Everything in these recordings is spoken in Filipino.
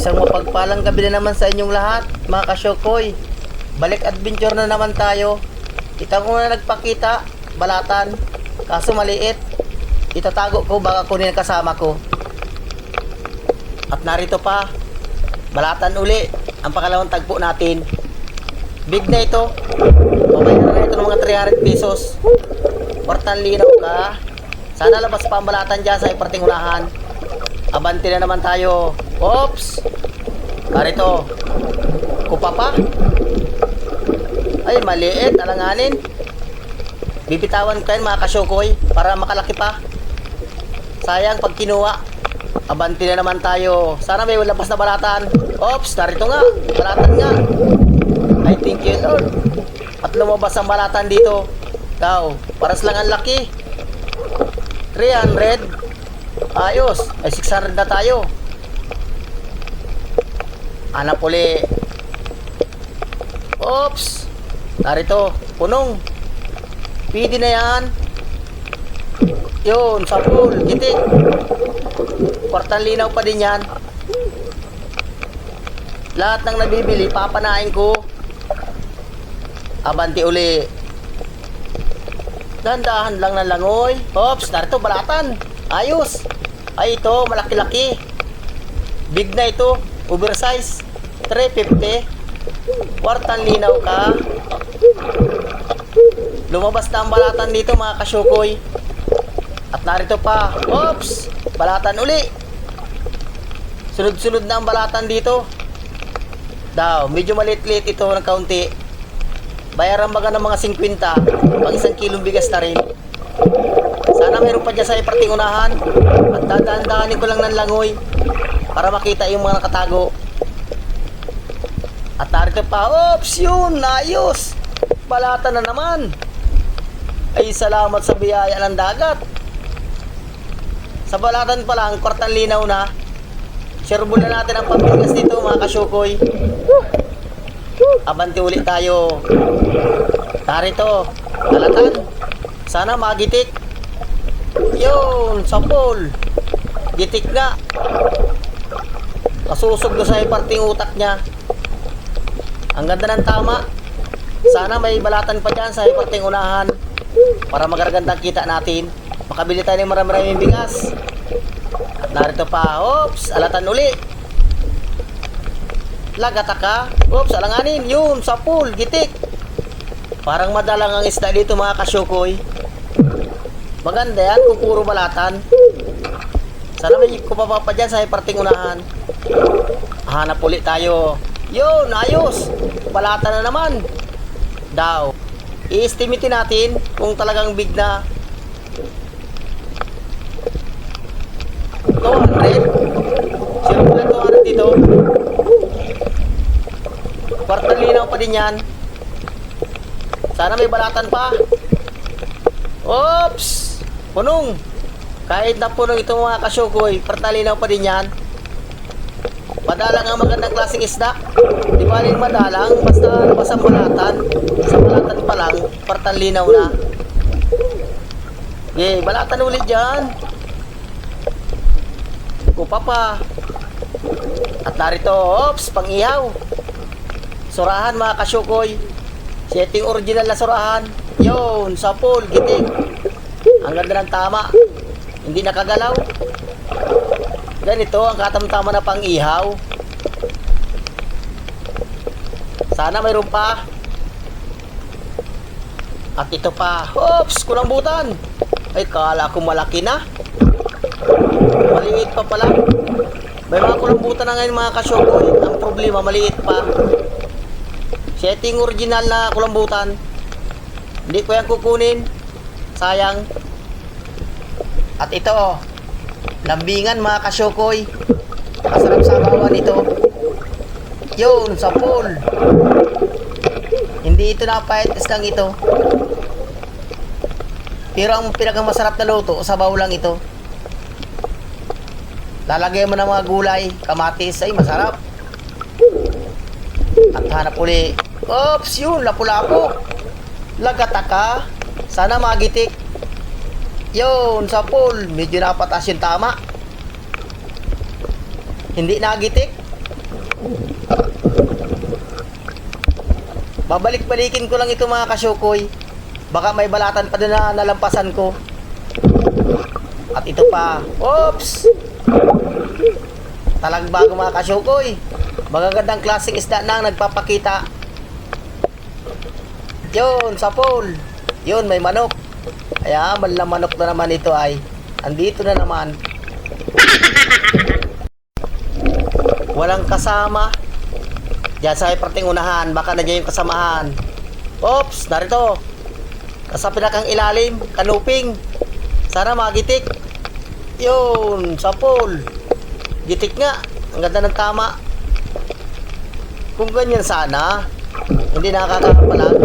Isang mapagpalang gabi na naman sa inyong lahat, mga kasyokoy. Balik adventure na naman tayo. Kita ko na nagpakita, balatan. Kaso maliit. Itatago ko baka kunin ang kasama ko. At narito pa, balatan uli, ang pakalawang tagpo natin. Big na ito. Okay na ito ng mga 300 pesos. Portan linaw ka. Sana labas pa ang balatan dyan sa iparting unahan. Abante na naman tayo. Oops! Parito. Kupa pa? Ay, maliit. Alanganin. Bibitawan ko yan mga kasyokoy para makalaki pa. Sayang pag kinuha. Abante na naman tayo. Sana may labas na balatan. Oops! Narito nga. Balatan nga. I thank you Lord. At lumabas ang balatan dito. Daw. Paras lang ang laki. 300. Ayos. Ay 600 na tayo. Hanap uli. Oops. Narito. Punong. Pwede na yan. Yun. Sapul. Gitik. Kwartang linaw pa din yan. Lahat ng nabibili papanain ko. Abante uli. Dandahan lang ng langoy. Oops. Narito balatan. Ayos. Ay ito, malaki-laki. Big na ito. Oversize. 350. Kwartang linaw ka. Lumabas na ang balatan dito mga kasyokoy. At narito pa. Oops. Balatan uli. Sunod-sunod na ang balatan dito. Daw, medyo maliit-liit ito ng kaunti. Bayaran baga ng mga 50. Pang 1 kilong bigas na rin. Sana mayroon pa dyan sa iparting unahan. At dadaan-daanin ko lang ng langoy para makita yung mga nakatago. At narito pa. Oops! Yun! Ayos! Balata na naman. Ay salamat sa biyaya ng dagat. Sa balatan pa lang, kwartang linaw na. Shareable na natin ang pambigas dito mga kasyokoy. Abante ulit tayo. Narito. Balatan. Sana magitik. Yun, sapol. Gitik nga. Kasusog na sa iparting utak niya. Ang ganda ng tama. Sana may balatan pa dyan sa iparting unahan para magaragandang kita natin. Makabili tayo ng marami-maraming bigas. At narito pa. Oops, alatan uli. Lagata ka. Oops, alanganin. Yun, sapol, gitik. Parang madalang ang isda dito mga kasyokoy. Maganda yan kung puro balatan. Sana may kupa pa dyan sa iparting unahan. Hanap ulit tayo. Yun, ayos. Balatan na naman. Daw. I-estimate natin kung talagang big na. 200. Sino pala 200 dito? Kwartang linaw pa din yan. Sana may balatan pa. Oops! Punong. Kahit na punong itong mga kasyokoy, partalinaw pa din yan. Madalang ang magandang klaseng isda. Di ba rin madalang, basta labas ang balatan. Sa balatan pa lang, partalinaw na. Okay, balatan ulit dyan. Kupa pa. At narito, oops, pang-ihaw. Surahan mga kasyokoy. Setting original na surahan. Yun, sapol, gitik. Ang ganda ng tama. Hindi nakagalaw. Ganito ang katamtama na pang-ihaw. Sana mayroon pa. At ito pa. Oops, kulambutan. Ay, kala ko malaki na. Maliit pa pala. May mga kulambutan na ngayon mga kasyokoy. Ang problema, maliit pa. Setting original na kulambutan. Hindi ko yan kukunin. Sayang. At ito, lambingan mga kasyokoy. Masarap sa bawan ito. Yun, sapol. Hindi ito napahit islang ito. Pero ang pinakamasarap na luto, sabaw lang ito. Lalagay mo ng mga gulay, kamatis, ay masarap. At hanap uli. Oops, yun, lapu-lapu. Lagata ka. Sana magitik. Yun, sapol. Medyo napatas yung tama. Hindi nagitik. Babalik-balikin ko lang ito mga kasyukoy. Baka may balatan pa doon na nalampasan ko. At ito pa. Oops! Talagbago mga kasyukoy. Magagandang klaseng isda na ang nagpapakita. Yun, sa pool. Yun, may manok. Kaya, malang manok na naman ito ay. Andito na naman. Walang kasama. Diyan sa parting unahan. Baka na dyan yung kasamahan. Oops, narito. Nasa pinakang ilalim. Kanuping. Sana magitik. Yun, sa pool. Gitik nga. Ang ganda ng tama. Kung ganyan sana, hindi nakakapalag.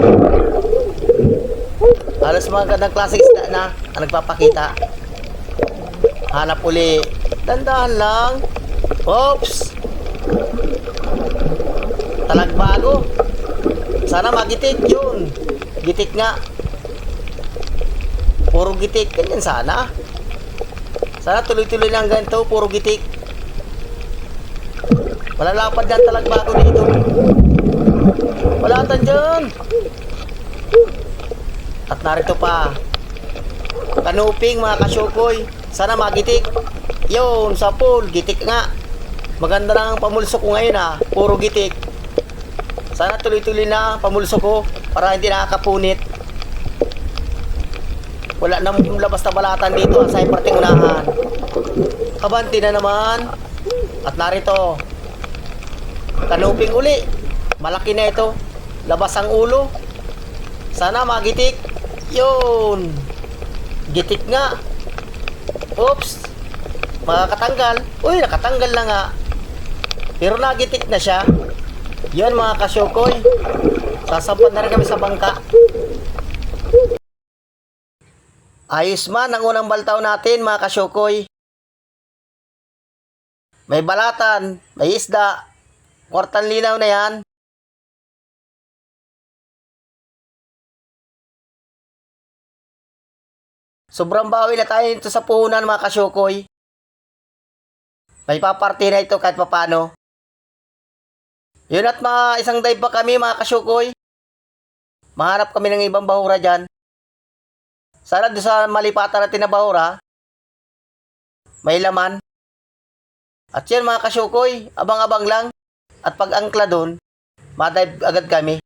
Halos mga gandang klaseng isda na ang nagpapakita. Hanap uli. Dandahan lang. Oops! Talagbago. Sana magitik yun. Gitik nga. Puro gitik. Ganyan sana. Sana tuloy-tuloy lang ganito. Puro gitik. Malalapad yan talagbago dito. Balatan dyan. At narito pa. Kanuping mga kasyukoy. Sana magitik. Yun, sa pool. Gitik nga. Maganda na ang pamulso ko ngayon ha. Puro gitik. Sana tuloy-tuloy na pamulso ko para hindi nakakapunit. Wala nang labas na balatan dito sa parting unahan. Kabanti na naman. At narito. Kanuping uli. Malaki na ito. Labas ang ulo. Sana magitik. Yun. Gitik nga. Oops. Makakatanggal. Uy, nakatanggal na nga. Pero nagitik na siya. Yun mga kasyukoy. Sasampan na rin kami sa bangka. Ayos man ang unang baltaw natin mga kasyukoy. May balatan. May isda. Kwartang linaw na yan. Sobrang bawi na tayo dito sa puhunan mga kasyukoy. May paparty na ito kahit papano. Yun at mga isang dive pa kami mga kasyukoy. Mahanap kami ng ibang bahura dyan. Sana doon sa malipatan natin na bahura, may laman. At yan mga kasyukoy, abang-abang lang. At pag angkla doon, madive agad kami.